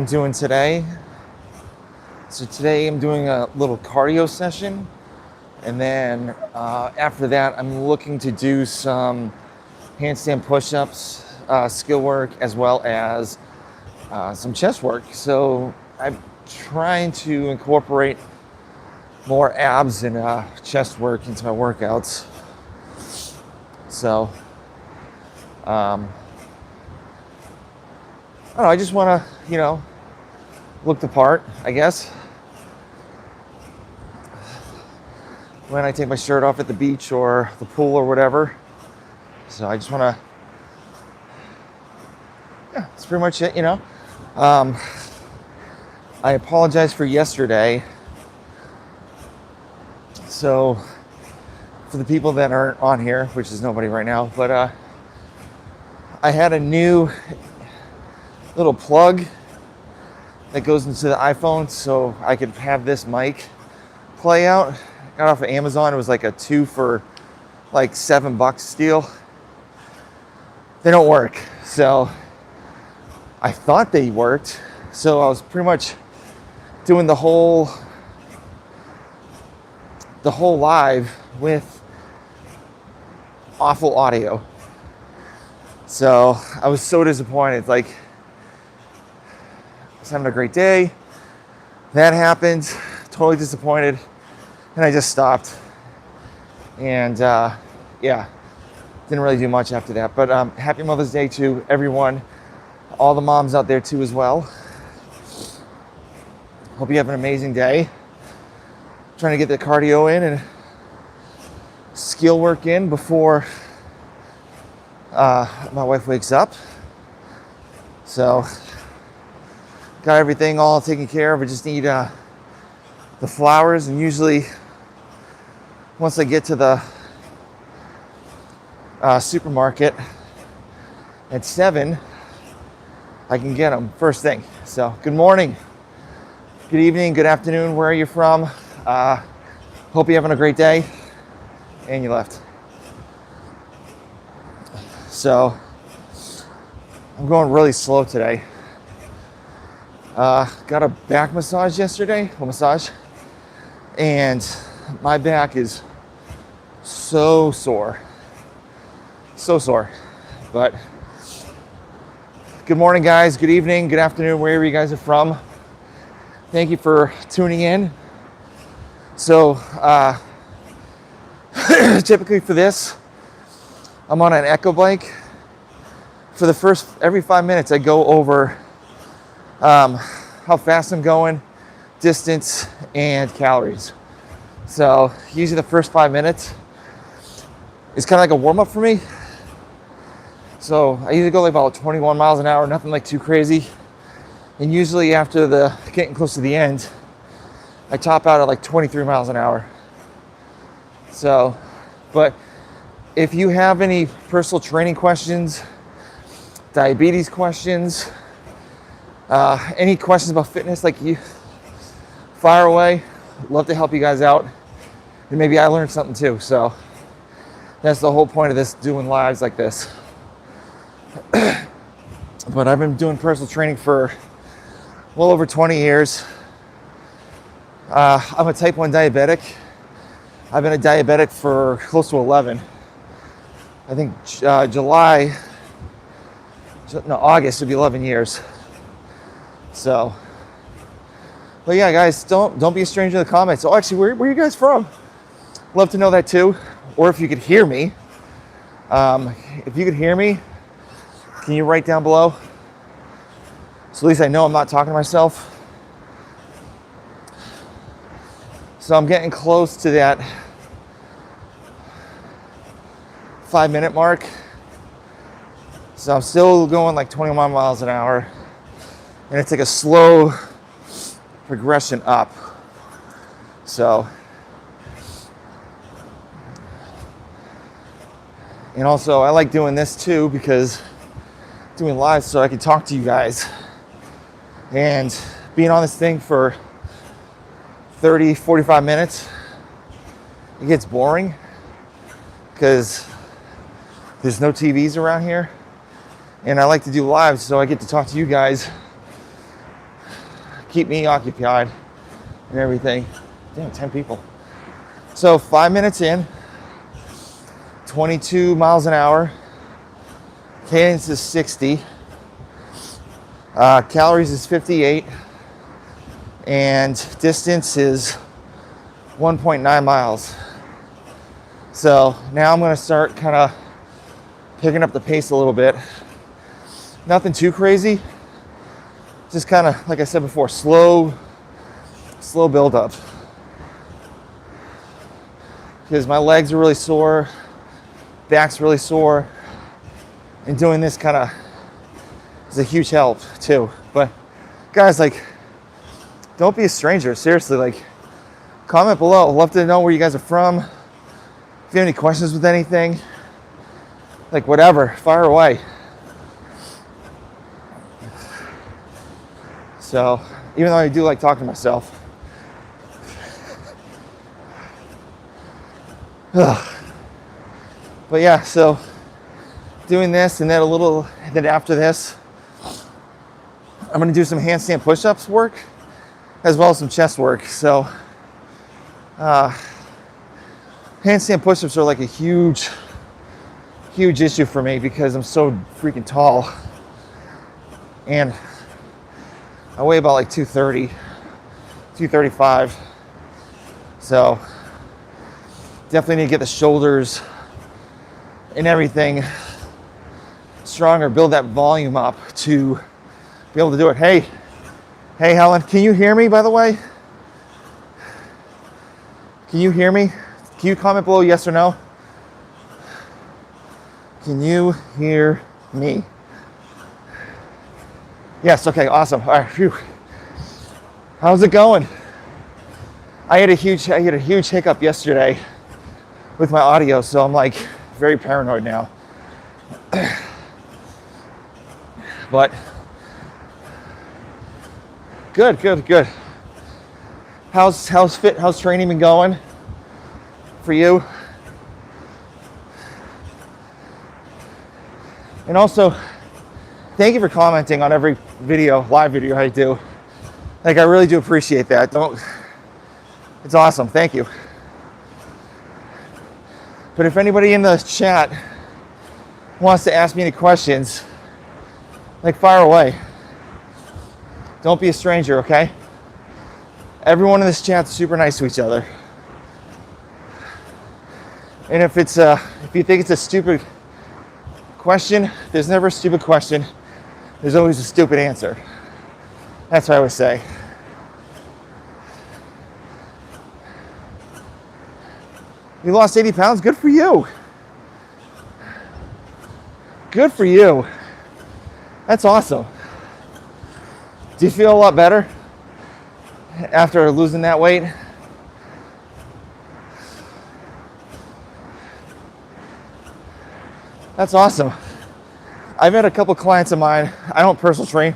I'm doing today. So today I'm doing a little cardio session, and then after that I'm looking to do some handstand push-ups, skill work, as well as some chest work. So I'm trying to incorporate more abs and chest work into my workouts. So I don't know, I just want to, look the part, I guess. When I take my shirt off at the beach or the pool or whatever. So I just want to, that's pretty much it, I apologize for yesterday. So for the people that aren't on here, which is nobody right now, but I had a new little plug that goes into the iPhone so I could have this mic play out. Got off of Amazon. It was like a 2 for like $7 deal. They don't work. So I thought they worked. So I was pretty much doing the whole live with awful audio. So I was so disappointed. Like, I was having a great day. That happened. Totally disappointed. And I just stopped. And didn't really do much after that. But happy Mother's Day to everyone. All the moms out there too as well. Hope you have an amazing day. Trying to get the cardio in and skill work in before my wife wakes up. So got everything all taken care of. I just need the flowers, and usually once I get to the supermarket at 7, I can get them first thing. So good morning, good evening, good afternoon, where are you from? Hope you're having a great day. And you left. So I'm going really slow today. Got a back massage yesterday, and my back is so sore. But good morning, guys. Good evening, good afternoon, wherever you guys are from. Thank you for tuning in. So typically for this, I'm on an Echo bike. For the first, every 5 minutes, I go over how fast I'm going, distance, and calories. So usually the first 5 minutes is kind of like a warm-up for me. So I usually go like about 21 miles an hour, nothing like too crazy. And usually after getting close to the end, I top out at like 23 miles an hour. So, but if you have any personal training questions, diabetes questions, any questions about fitness, like you fire away. Love to help you guys out, and maybe I learned something too. So that's the whole point of this, doing lives like this. But I've been doing personal training for well over 20 years. I'm a type 1 diabetic. I've been a diabetic for close to 11. I think August would be 11 years. So, but yeah, guys, don't be a stranger in the comments. Oh, actually, where are you guys from? Love to know that too. Or if you could hear me. If you could hear me, can you write down below? So at least I know I'm not talking to myself. So I'm getting close to that 5-minute mark. So I'm still going like 21 miles an hour. And it's like a slow progression up. So, and also I like doing this too, because doing live so I can talk to you guys. And being on this thing for 30, 45 minutes, it gets boring because there's no TVs around here. And I like to do live so I get to talk to you guys keep me occupied and everything. Damn, 10 people. So 5 minutes in, 22 miles an hour, cadence is 60, calories is 58, and distance is 1.9 miles. So now I'm gonna start kind of picking up the pace a little bit. Nothing too crazy, just kind of, like I said before, slow build up. Because my legs are really sore, back's really sore, and doing this kind of is a huge help too. But guys, like, don't be a stranger, seriously. Like, comment below. I'd love to know where you guys are from. If you have any questions with anything, like, whatever, fire away. So, even though I do like talking to myself. But yeah, so doing this, and then after this, I'm gonna do some handstand push-ups work, as well as some chest work. So, handstand push-ups are like a huge issue for me because I'm so freaking tall. And I weigh about like 230, 235. So, definitely need to get the shoulders and everything stronger, build that volume up to be able to do it. Hey Helen, can you hear me, by the way? Can you hear me? Can you comment below yes or no? Can you hear me? Yes, okay, awesome. All right, phew. How's it going? I had a huge hiccup yesterday with my audio, so I'm like very paranoid now. But good. How's training been going for you? And also, thank you for commenting on every live video I do. Like, I really do appreciate that. It's awesome, thank you. But if anybody in the chat wants to ask me any questions, like, fire away. Don't be a stranger, okay? Everyone in this chat's super nice to each other. And if you think it's a stupid question, there's never a stupid question. There's always a stupid answer. That's what I would say. You lost 80 pounds? Good for you. Good for you. That's awesome. Do you feel a lot better after losing that weight? That's awesome. I've had a couple clients of mine. I don't personal train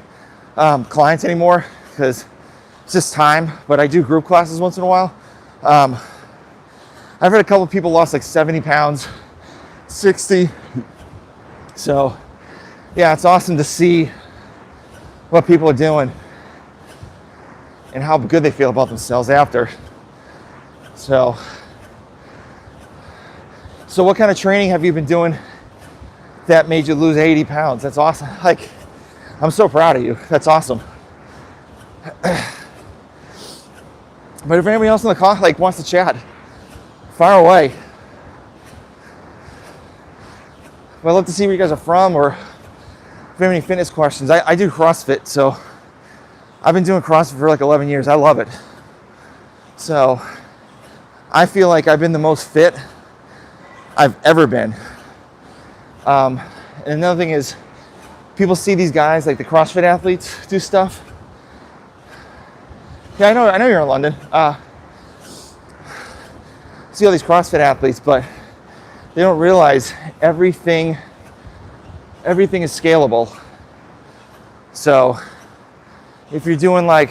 clients anymore because it's just time, but I do group classes once in a while. I've had a couple of people lost like 70 pounds, 60. So yeah, it's awesome to see what people are doing and how good they feel about themselves after. So what kind of training have you been doing that made you lose 80 pounds? That's awesome. Like, I'm so proud of you. That's awesome. But if anybody else in the call wants to chat, fire away. But I'd love to see where you guys are from, or if you have any fitness questions. I do CrossFit, so I've been doing CrossFit for like 11 years. I love it. So I feel like I've been the most fit I've ever been. And another thing is, people see these guys, like the CrossFit athletes, do stuff. Yeah, I know you're in London. See all these CrossFit athletes, but they don't realize everything is scalable. So if you're doing, like,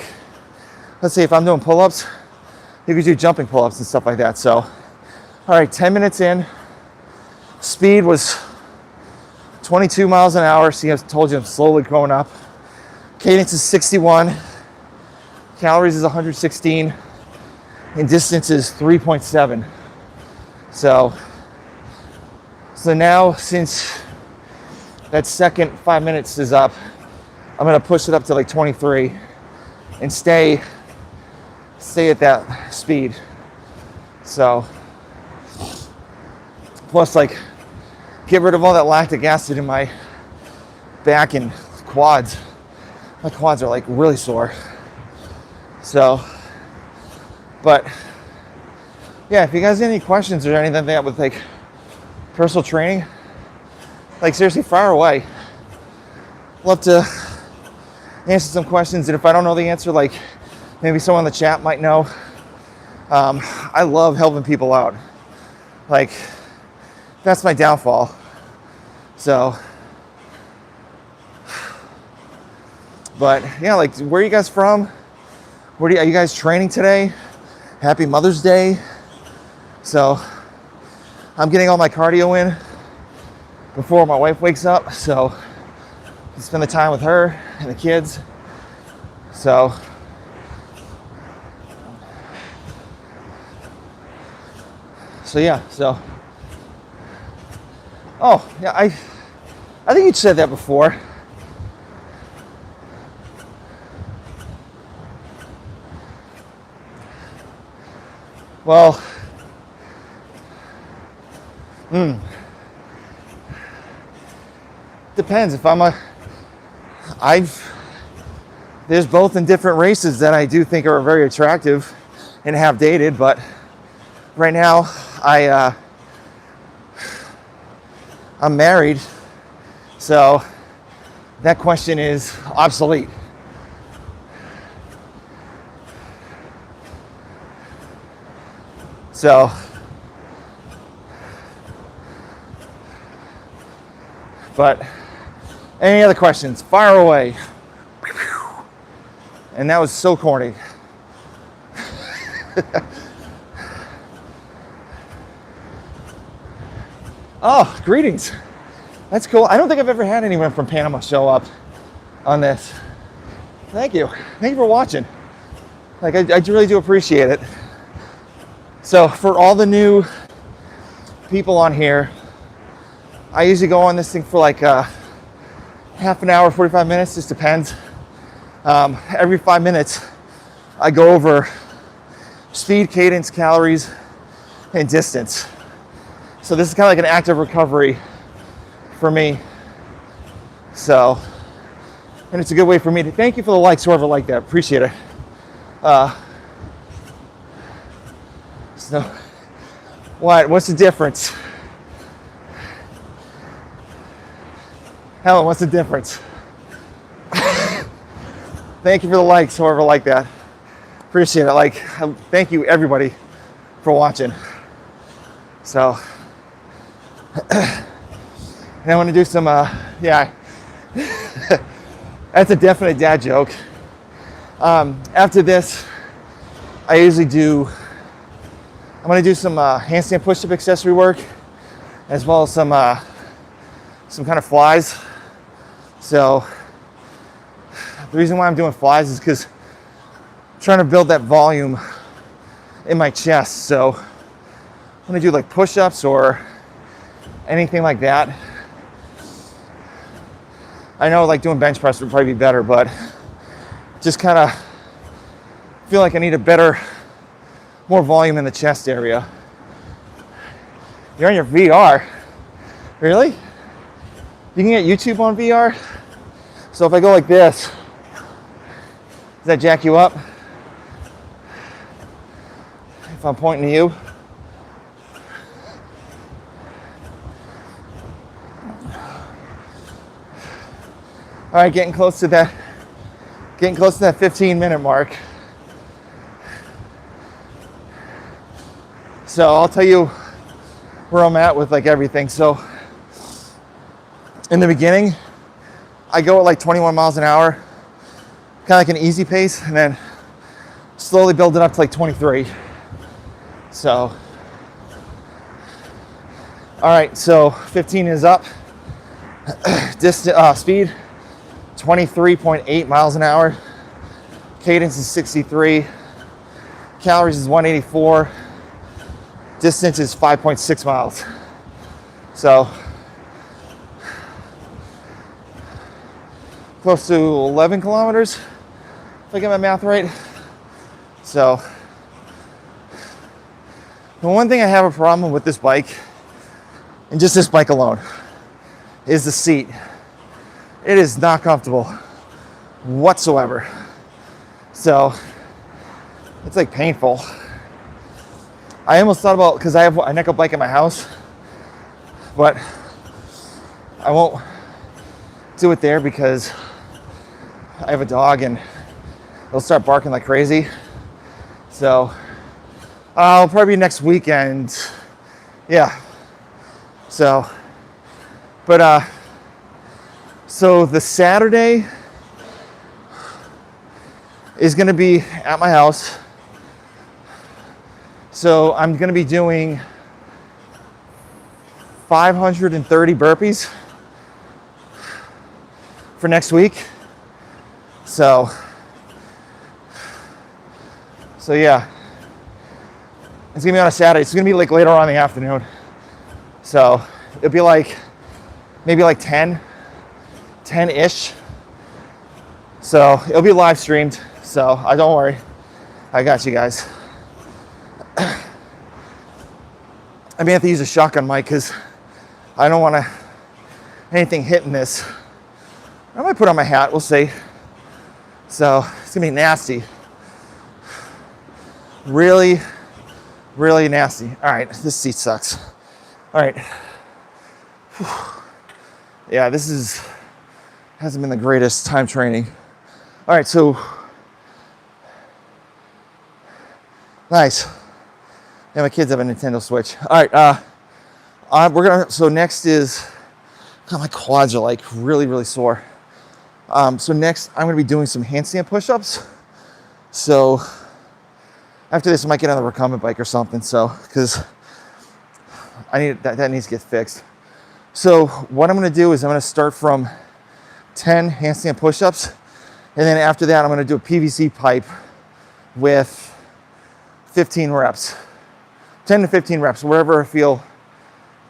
let's say if I'm doing pull-ups, you could do jumping pull-ups and stuff like that. So, all right, 10 minutes in, speed was 22 miles an hour. See, I told you I'm slowly growing up. Cadence is 61. calories is 116, and distance is 3.7. So now, since that second 5 minutes is up, I'm gonna push it up to like 23 and stay at that speed. So, plus like get rid of all that lactic acid in my back and quads. My quads are like really sore. So, but yeah, if you guys have any questions or anything like that with like personal training, like seriously, fire away. Love to answer some questions, and if I don't know the answer, like maybe someone in the chat might know. I love helping people out. Like, that's my downfall. So, but yeah, like, where are you guys from? Are you guys training today? Happy Mother's Day. So, I'm getting all my cardio in before my wife wakes up. So, I spend the time with her and the kids. So, yeah, so. Oh, yeah, I think you said that before. Well, depends. If there's both in different races that I do think are very attractive and have dated, but right now I'm married, so that question is obsolete. So, but any other questions? Fire away. And that was so corny. Oh, greetings. That's cool. I don't think I've ever had anyone from Panama show up on this. Thank you. Thank you for watching. Like, I really do appreciate it. So for all the new people on here, I usually go on this thing for like half an hour, 45 minutes, just depends. Every 5 minutes, I go over speed, cadence, calories, and distance. So this is kind of like an active recovery for me. So, and it's a good way for me to, thank you for the likes, whoever liked that, appreciate it. So, what's the difference? Helen, what's the difference? Thank you for the likes, whoever liked that. Appreciate it. Like, thank you everybody for watching. So, and I want to do some, yeah, that's a definite dad joke. After this, I usually I'm going to do some handstand push-up accessory work, as well as some kind of flies. So the reason why I'm doing flies is because I'm trying to build that volume in my chest. So I'm going to do like push-ups or anything like that. I know like doing bench press would probably be better, but just kind of feel like I need more volume in the chest area. You're on your VR. Really? You can get YouTube on VR? So if I go like this, does that jack you up? If I'm pointing to you? All right, getting close to that 15-minute mark. So I'll tell you where I'm at with like everything. So in the beginning, I go at like 21 miles an hour, kind of like an easy pace, and then slowly build it up to like 23. So, all right, so 15 is up. Speed, 23.8 miles an hour. Cadence is 63. Calories is 184. Distance is 5.6 miles. So close to 11 kilometers, if I get my math right. So the one thing I have a problem with this bike, and just this bike alone, is the seat. It is not comfortable whatsoever. So it's like painful. I almost thought about, because I have a Unicucp bike at my house, but I won't do it there because I have a dog and it'll start barking like crazy. So I'll probably be next weekend. Yeah. So, but so the Saturday is going to be at my house. So I'm going to be doing 530 burpees for next week. So yeah, it's gonna be on a Saturday. It's gonna be like later on in the afternoon. So it'll be like maybe like 10-ish. So it'll be live streamed. So I don't worry, I got you guys. I may have to use a shotgun mic because I don't want anything hitting this. I might put on my hat, we'll see. So it's gonna be nasty. Really, really nasty. All right, this seat sucks. All right. Whew. Yeah, this hasn't been the greatest time training. All right, so nice. Yeah, my kids have a Nintendo Switch. All right, so next is, God, my quads are like really, really sore. So next I'm gonna be doing some handstand push-ups. So after this, I might get on the recumbent bike or something. So, because I need that needs to get fixed. So what I'm gonna do is I'm gonna start from 10 handstand push-ups, and then after that, I'm gonna do a PVC pipe with 15 reps, 10 to 15 reps, wherever I feel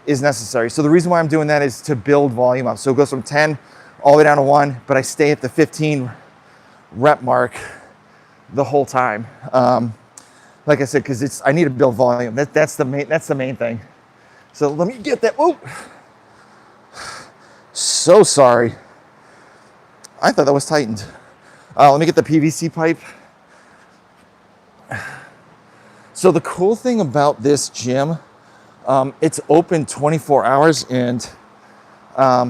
is necessary. So the reason why I'm doing that is to build volume up. So it goes from 10 all the way down to 1, but I stay at the 15 rep mark the whole time. Like I said, because I need to build volume. That's the main thing. So let me get that. Whoa. So sorry. I thought that was tightened. Let me get the PVC pipe. So the cool thing about this gym, it's open 24 hours, and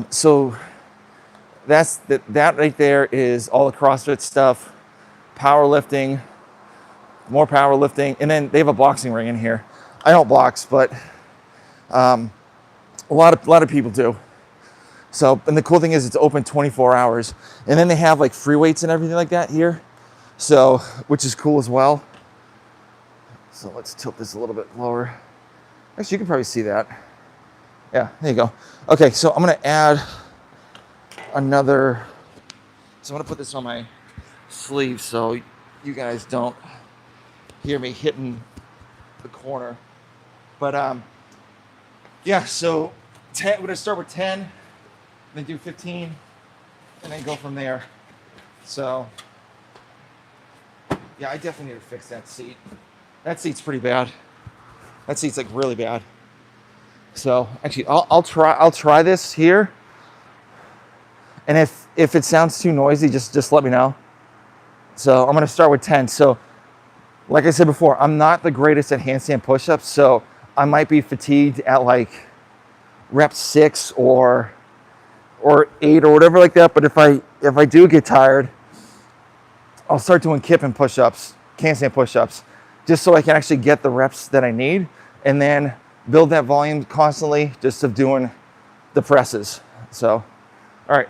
so that right there is all the CrossFit stuff, powerlifting, more powerlifting, and then they have a boxing ring in here. I don't box, but a lot of people do. So, and the cool thing is it's open 24 hours, and then they have like free weights and everything like that here. So, which is cool as well. So let's tilt this a little bit lower. Actually, you can probably see that. Yeah, there you go. Okay, so I'm gonna add another. So I'm gonna put this on my sleeve so you guys don't hear me hitting the corner. But yeah, so 10, we're gonna start with 10, then do 15, and then go from there. So yeah, I definitely need to fix that seat. That seat's pretty bad. That seat's like really bad. So actually, I'll try this here, and if it sounds too noisy, just let me know. So I'm gonna start with 10. So like I said before, I'm not the greatest at handstand push-ups, so I might be fatigued at like rep 6 or 8 or whatever like that. But if I do get tired, I'll start doing kip and push-ups, handstand push-ups, just so I can actually get the reps that I need, and then build that volume constantly just of doing the presses. So, all right.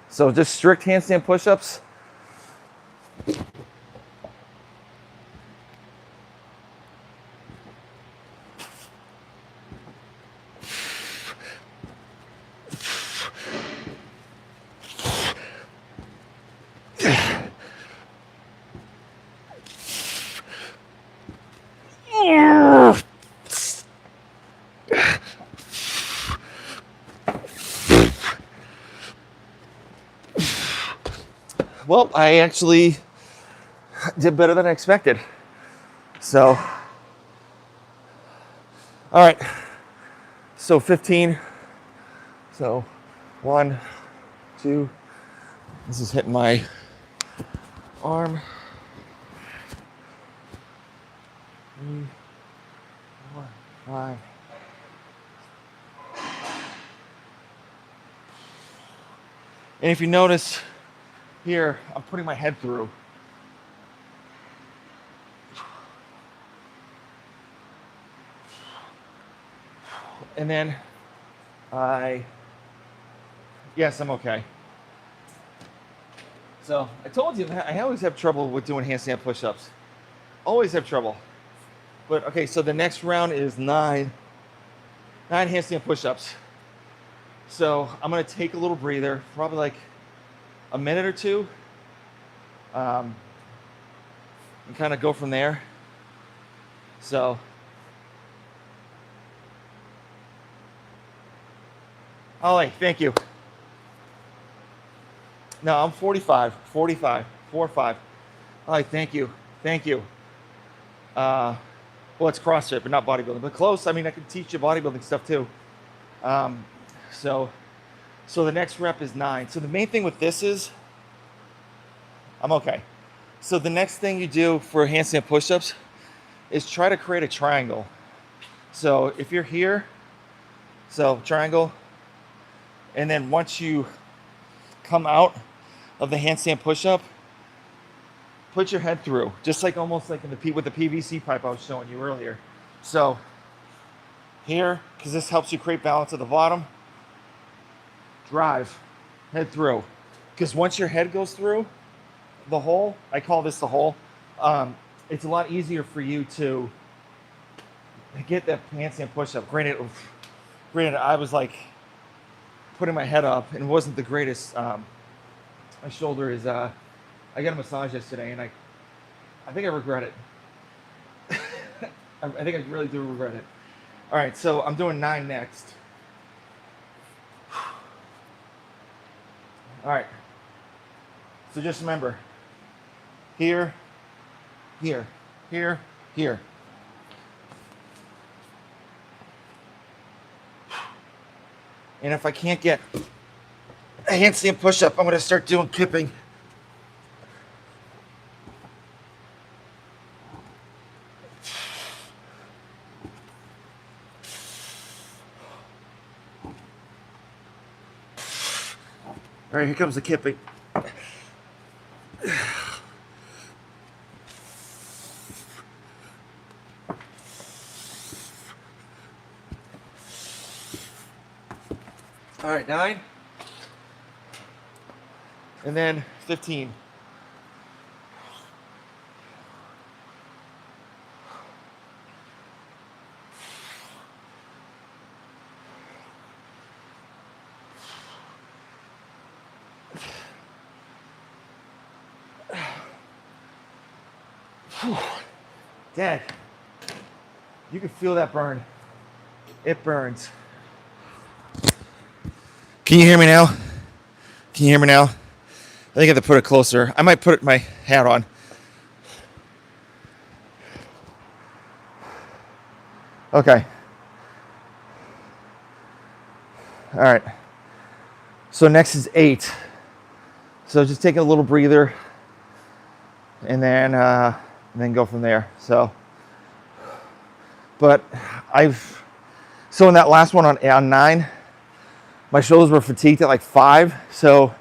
So just strict handstand push-ups. well, I actually did better than I expected. So, all right. So 15. So 1, 2. This is hitting my arm. 3, 4, 5. And if you notice here, I'm putting my head through. And then yes, I'm okay. So I told you, I always have trouble with doing handstand push-ups. Always have trouble. But okay, so the next round is 9 handstand push-ups. So I'm gonna take a little breather, probably like a minute or two, and kind of go from there. So, Ollie, thank you. No, I'm 45, 4, 5. Ollie, thank you. Well, it's CrossFit, but not bodybuilding, but close. I mean, I can teach you bodybuilding stuff too. So the next rep is 9. So the main thing with this is, I'm okay. So the next thing you do for handstand push-ups is try to create a triangle. So if you're here, so triangle, and then once you come out of the handstand push-up, put your head through, just like almost like with the PVC pipe I was showing you earlier. So here, because this helps you create balance at the bottom, drive, head through. Because once your head goes through the hole, I call this the hole, it's a lot easier for you to get that handstand push-up. Granted, I was like putting my head up and it wasn't the greatest. My shoulder is, I got a massage yesterday and I think I regret it. I think I really do regret it. All right, so I'm doing 9 next. All right, so just remember, here, here, here, here. And if I can't get a handstand push-up, I'm gonna start doing kipping. All right, here comes the kipping. All right, 9. And then 15. Dad, you can feel that burn. It burns. Can you hear me now? Can you hear me now? I think I have to put it closer. I might put my hat on. Okay. All right. So next is 8. So just take a little breather and then go from there. So, but so in that last one on 9, my shoulders were fatigued at like 5. So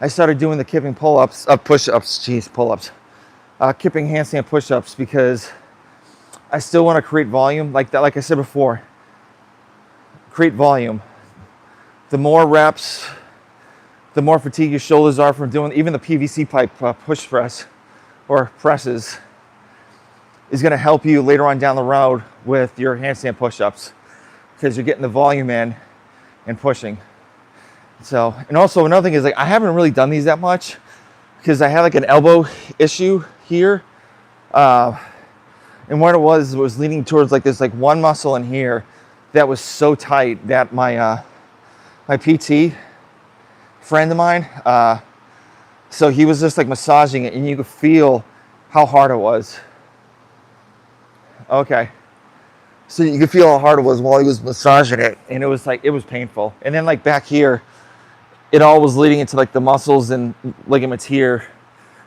I started doing the kipping pull-ups, pull-ups, kipping handstand push-ups, because I still want to create volume like that. Like I said before, create volume. The more reps, the more fatigued your shoulders are from doing even the PVC pipe push press or presses is going to help you later on down the road with your handstand push-ups, because you're getting the volume in and pushing. So, and also another thing is, like, I haven't really done these that much because I had like an elbow issue here. And what it was leaning towards like this, like one muscle in here that was so tight that my PT friend of mine, So he was just like massaging it, and you could feel how hard it was. Okay. So you could feel how hard it was while he was massaging it, and it was like, it was painful. And then like back here, it all was leading into like the muscles and ligaments here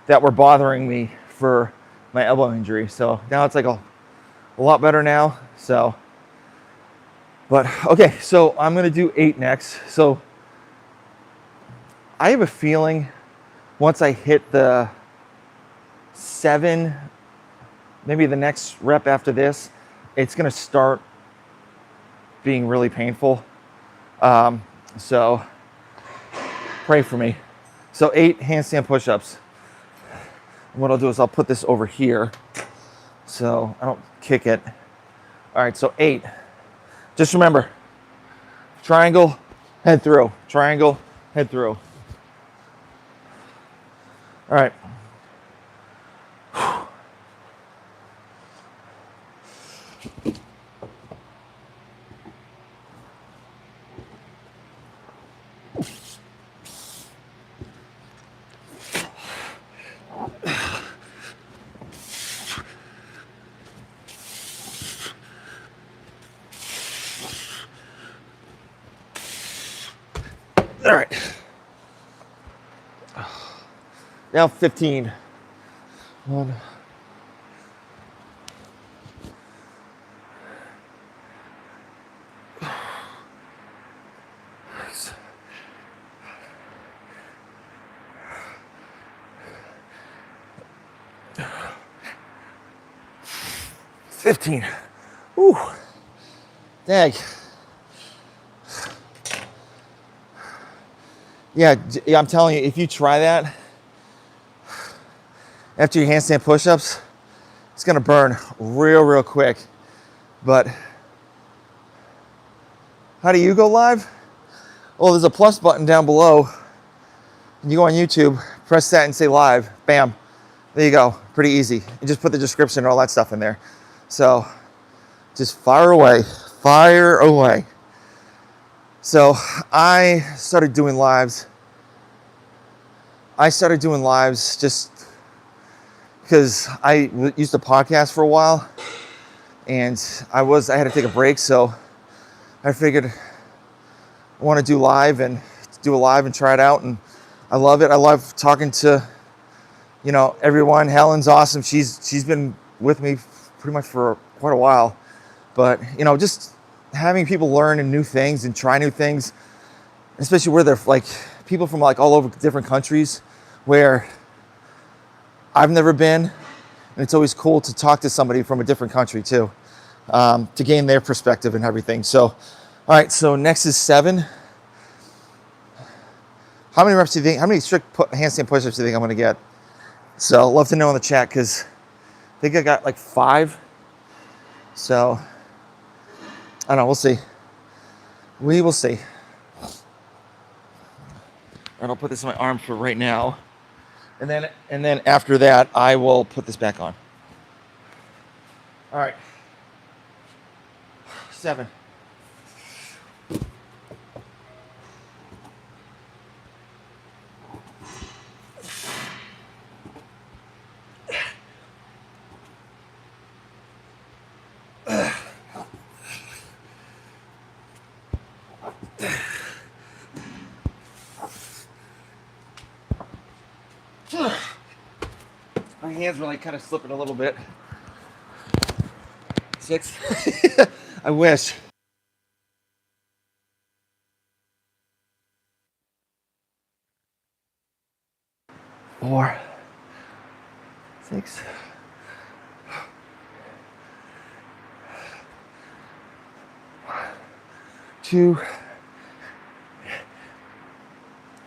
that were bothering me for my elbow injury. So now it's like a lot better now. So, but okay, so I'm gonna do 8 next. So I have a feeling once I hit the 7, maybe the next rep after this, it's gonna start being really painful. So pray for me. So 8 handstand push-ups. What I'll do is I'll put this over here so I don't kick it. All right, so 8. Just remember, triangle, head through. Triangle, head through. All right. All right. Now 15. 1. 15. Ooh. Dang. Yeah, I'm telling you, if you try that after your handstand push-ups, it's gonna burn real quick. But how do you go live? Well, there's a plus button down below. You go on YouTube, press that and say live, bam. There you go, pretty easy. And just put the description and all that stuff in there. So just fire away. So I started doing lives. Just because I used to podcast for a while, and I had to take a break, so I figured I want to do a live and try it out, and I love it. I love talking to, everyone. Helen's awesome. She's been with me pretty much for quite a while, but just having people learn new things and try new things, especially where they're like people from like all over different countries where I've never been, and it's always cool to talk to somebody from a different country too, to gain their perspective and everything. So, all right, so next is 7. How many reps do you think, how many strict handstand push-ups do you think I'm gonna get? So love to know in the chat, because I think I got like 5. So, I don't know, we'll see. We will see. And I'll put this in my arm for right now. And then after that, I will put this back on. All right. 7. My hands were like kind of slipping a little bit. 6. I wish. 4. 6. 2.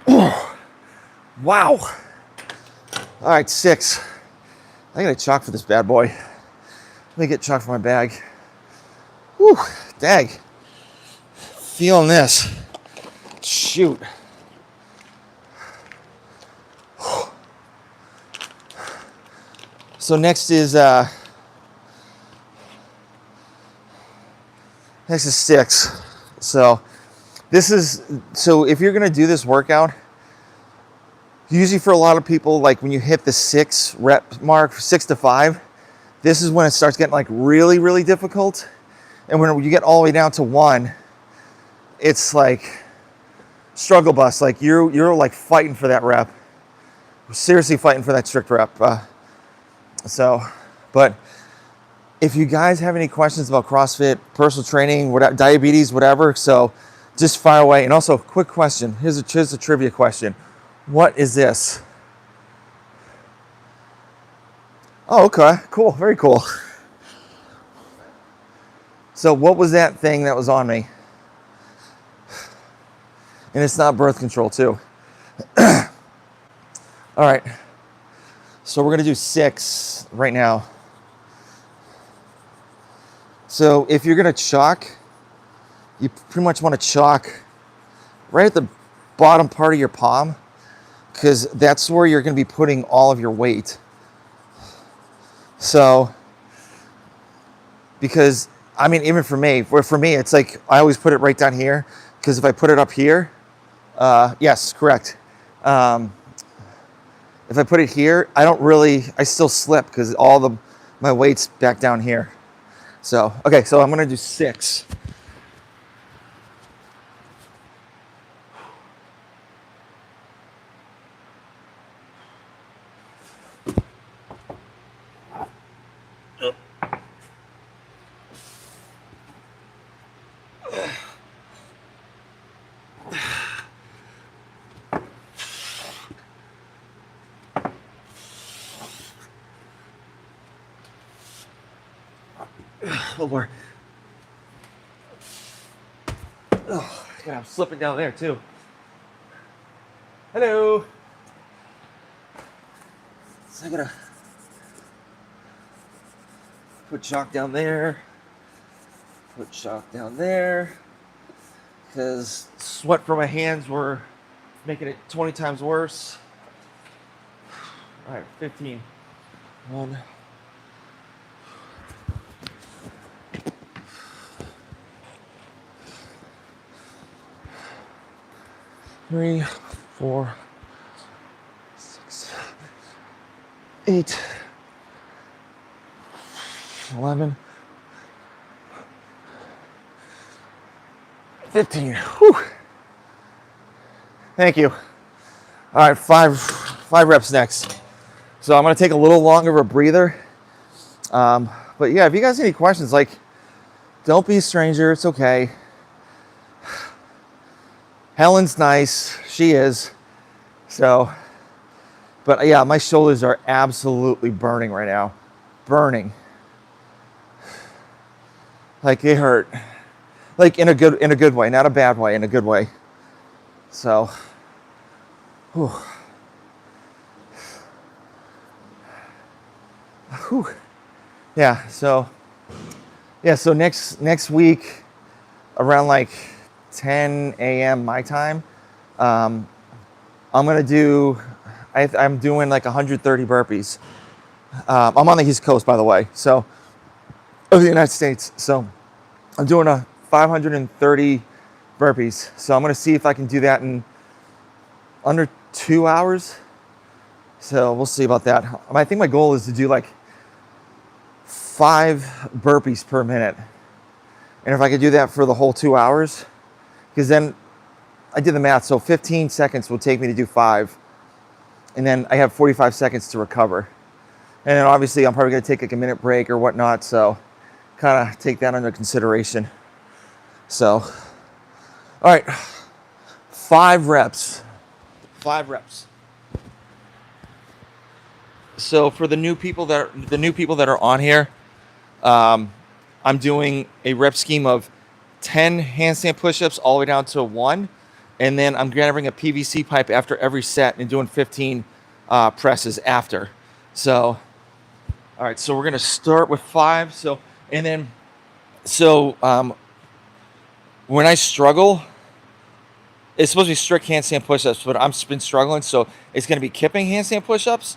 Oh, wow. All right, 6. I gotta chalk for this bad boy. Let me get chalk for my bag. Whew, dang. Feeling this. Shoot. So next is 6. So if you're gonna do this workout, Usually for a lot of people, like when you hit the 6 rep mark, 6 to 5, this is when it starts getting like really, really difficult. And when you get all the way down to 1, it's like struggle bus. Like you're like fighting for that rep. Seriously fighting for that strict rep. But if you guys have any questions about CrossFit, personal training, whatever, diabetes, whatever, so just fire away. And also, quick question. Here's a trivia question. What is this? Oh, okay, cool, very cool. So what was that thing that was on me? And it's not birth control too. All right, so we're gonna do 6 right now. So if you're gonna chalk, you pretty much wanna chalk right at the bottom part of your palm, because that's where you're gonna be putting all of your weight. So, because, I mean, even for me, it's like, I always put it right down here, because if I put it up here, yes, correct. If I put it here, I still slip, because my weight's back down here. So, okay, so I'm gonna do 6. Oh Lord. Oh, God, I'm slipping down there too. Hello. So I gotta put chalk down there. Put chalk down there. Because sweat from my hands were making it 20 times worse. All right, 15. 1. 3, 4, 6, 8, 11, 15. Whew. Thank you. All right, five reps next. So I'm gonna take a little longer of a breather. But yeah, if you guys have any questions, like, don't be a stranger. It's okay. Helen's nice. She is. So, but yeah, my shoulders are absolutely burning right now. Burning. Like they hurt. Like in a good way, not a bad way, in a good way. So, whew. Whew. Yeah, so next week around like 10 a.m. my time, I'm doing like 130 burpees. I'm on the East Coast, by the way, so of the United States. So I'm doing a 530 burpees. So I'm gonna see if I can do that in under 2 hours. So we'll see about that. I think my goal is to do like 5 burpees per minute. And if I could do that for the whole 2 hours, because then I did the math, so 15 seconds will take me to do 5. And then I have 45 seconds to recover. And then obviously I'm probably gonna take like a minute break or whatnot, so kind of take that under consideration. So, all right, 5 reps. 5 reps. So for the new people that are on here, I'm doing a rep scheme of 10 handstand push-ups all the way down to 1, and then I'm grabbing a PVC pipe after every set and doing 15 presses after. So, all right, so we're gonna start with 5. So when I struggle, it's supposed to be strict handstand push-ups, but I've been struggling, so it's gonna be kipping handstand push-ups,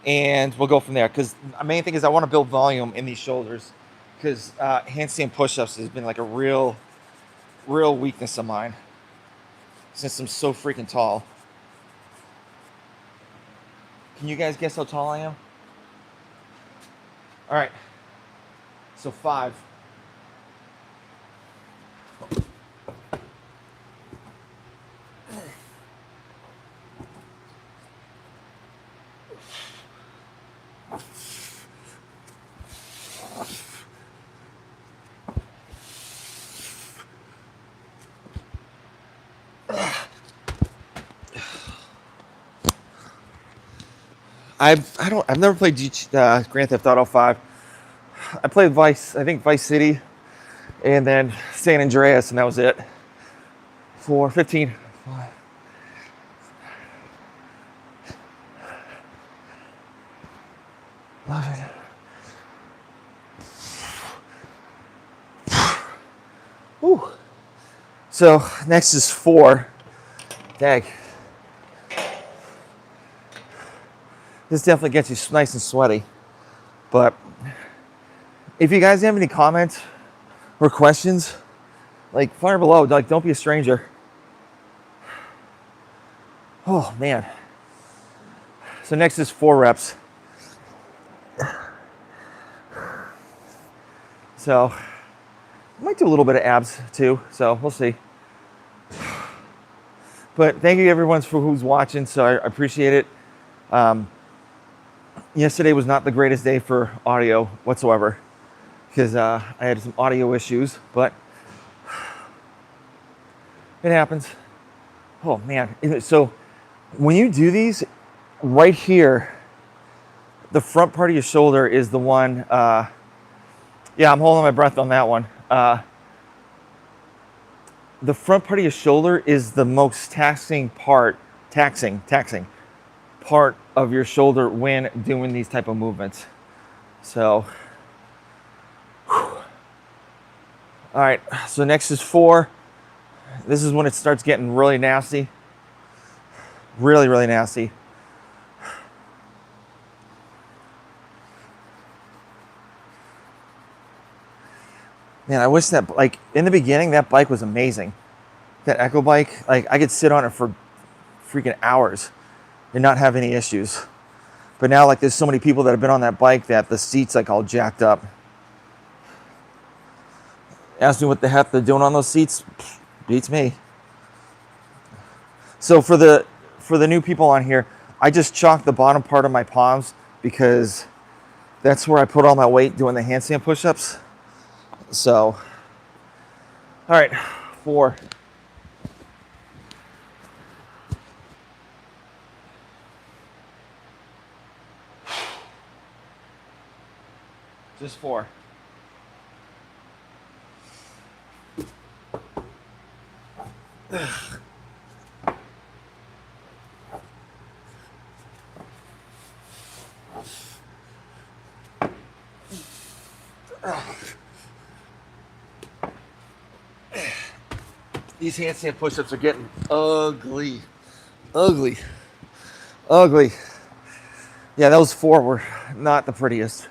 and we'll go from there. Because the main thing is I want to build volume in these shoulders, because handstand push-ups has been like a real weakness of mine since I'm so freaking tall. Can you guys guess how tall I am? All right. So 5. I've never played Grand Theft Auto 5. I played Vice City, and then San Andreas, and that was it. 4, 15. 5. Love it. Whew. So next is 4. Dang. This definitely gets you nice and sweaty. But if you guys have any comments or questions, like fire below. Like, don't be a stranger. Oh man. So next is 4 reps. So I might do a little bit of abs too. So we'll see. But thank you everyone for who's watching. So I appreciate it. Yesterday was not the greatest day for audio whatsoever because I had some audio issues, but it happens. Oh man. So when you do these right here, the front part of your shoulder is the one, yeah, I'm holding my breath on that one. The front part of your shoulder is the most taxing part of your shoulder when doing these type of movements. So, whew. All right, so next is 4. This is when it starts getting really nasty. Really, really nasty. Man, I wish that, like, in the beginning, that bike was amazing. That Echo bike, like, I could sit on it for freaking hours and not have any issues. But now, like, there's so many people that have been on that bike that the seat's, like, all jacked up. Ask me what the heck they're doing on those seats, beats me. So for the new people on here, I just chalked the bottom part of my palms because that's where I put all my weight doing the handstand push-ups. So, all right, 4. Just 4. These handstand push-ups are getting ugly. Ugly. Ugly. Yeah, those 4 were not the prettiest.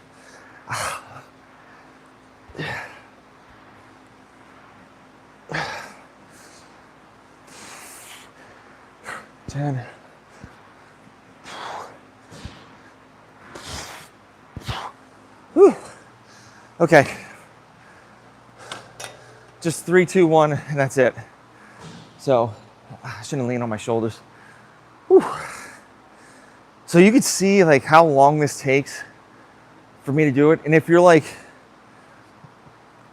10. Whew. Okay. Just 3, 2, 1, and that's it. So I shouldn't lean on my shoulders. Whew. So you could see like how long this takes for me to do it. And if you're like,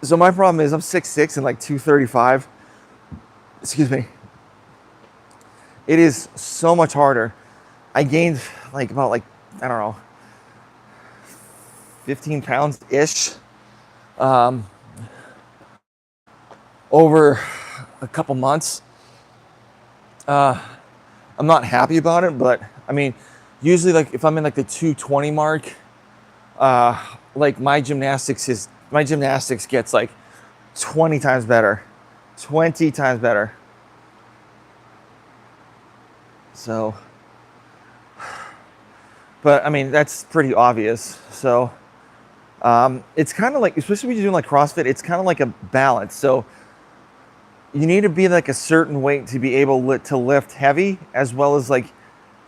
so my problem is I'm 6'6" and like 235. Excuse me. It is so much harder. I gained like about like, I don't know, 15 pounds-ish over a couple months. I'm not happy about it, but I mean, usually like if I'm in like the 220 mark, like my gymnastics gets like 20 times better. 20 times better. So, but I mean, that's pretty obvious. So, it's kind of like, especially when you're doing like CrossFit, it's kind of like a balance. So you need to be like a certain weight to be able to lift heavy, as well as like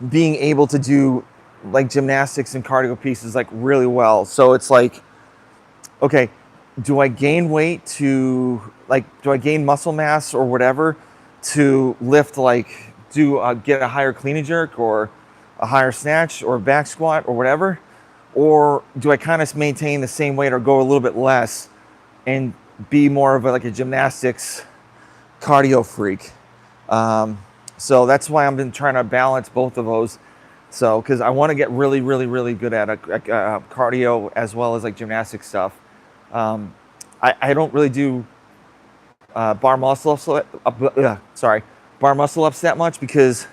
being able to do like gymnastics and cardio pieces like really well. So it's like, okay, do I gain weight to like, do I gain muscle mass or whatever to lift, like get a higher clean and jerk or a higher snatch or back squat or whatever? Or do I kind of maintain the same weight or go a little bit less and be more of like a gymnastics cardio freak? So that's why I've been trying to balance both of those. So, because I want to get really, really, really good at cardio as well as like gymnastic stuff. I don't really do bar muscle ups that much because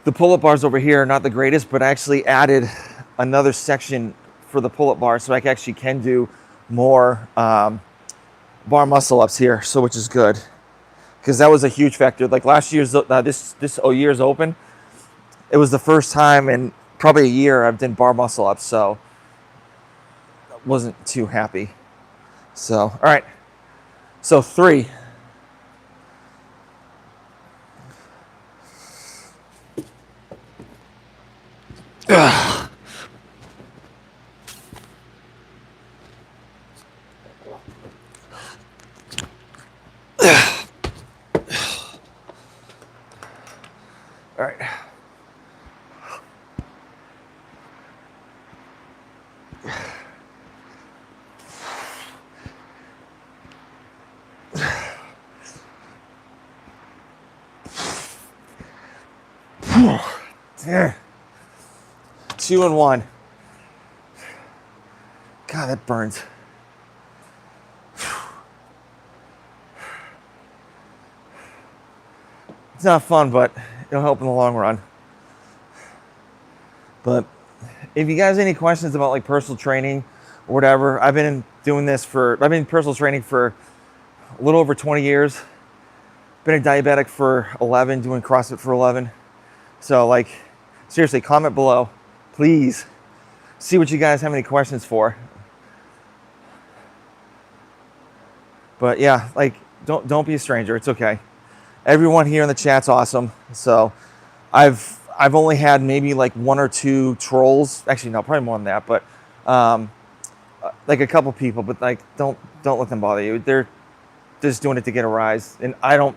the pull-up bars over here are not the greatest, but I actually added another section for the pull-up bar so I actually can do more bar muscle ups here, so which is good. Because that was a huge factor. Like last year's, this year's open, it was the first time in probably a year I've done bar muscle ups, so wasn't too happy. So, all right. So 3. Ugh. All right. There. 2 and 1. God, that burns. It's not fun, but it'll help in the long run. But if you guys have any questions about like personal training or whatever, I've been personal training for a little over 20 years. Been a diabetic for 11, doing CrossFit for 11. So like, seriously, comment below, please. See what you guys have any questions for. But yeah, like, don't be a stranger. It's okay. Everyone here in the chat's awesome. So I've only had maybe like 1 or 2 trolls. Actually, no, probably more than that. But like a couple people. But like, don't let them bother you. They're just doing it to get a rise, and I don't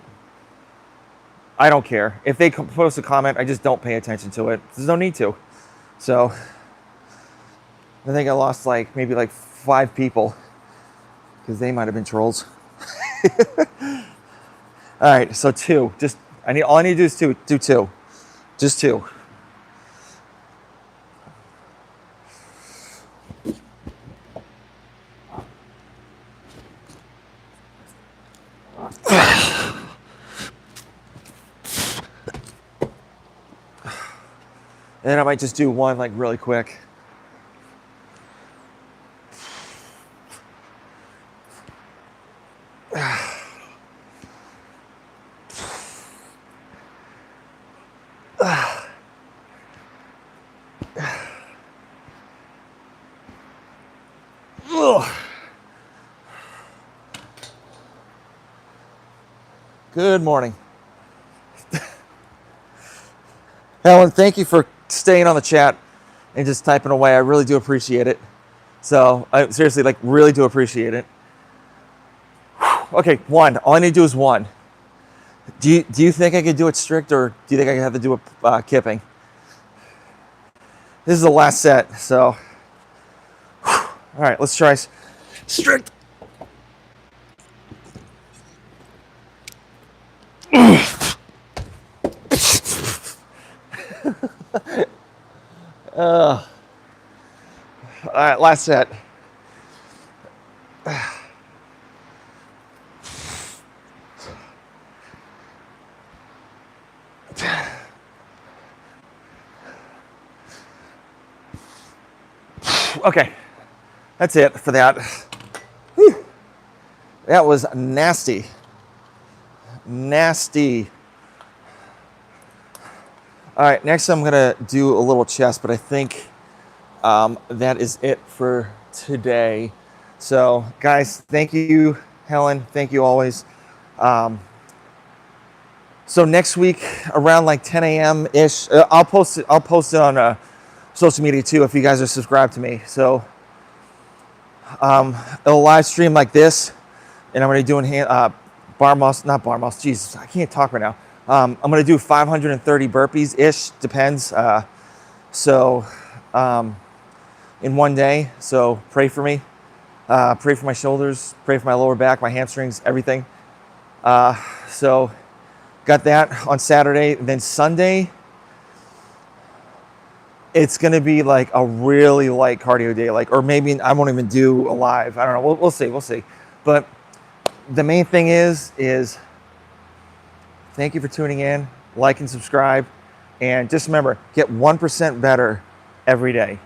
care if they post a comment. I just don't pay attention to it. There's no need to. So I think I lost like maybe like 5 people because they might have been trolls. All right, so 2. Just all I need to do is do 2. Just 2. And then I might just do 1 like really quick. Good morning. Helen, thank you for staying on the chat and just typing away. I really do appreciate it. So I seriously like really do appreciate it. Okay, 1. All I need to do is 1. Do you think I could do it strict, or do you think I have to do it kipping? This is the last set, so all right, let's try strict. All right, last set. Okay, that's it for that. Whew. That was nasty. Nasty. All right, next I'm gonna do a little chest, but I think that is it for today. So guys, thank you, Helen. Thank you always. So next week around like 10 a.m. ish, I'll post it on social media too if you guys are subscribed to me. So it'll live stream like this, and I'm going to be doing bar muscle, not bar muscle, Jesus, I can't talk right now. I'm going to do 530 burpees ish, depends. In one day. So pray for me, pray for my shoulders, pray for my lower back, my hamstrings, everything. So got that on Saturday. Then Sunday, it's going to be like a really light cardio day, or maybe I won't even do a live. I don't know. We'll see. But the main thing is thank you for tuning in, like and subscribe, and just remember, get 1% better every day.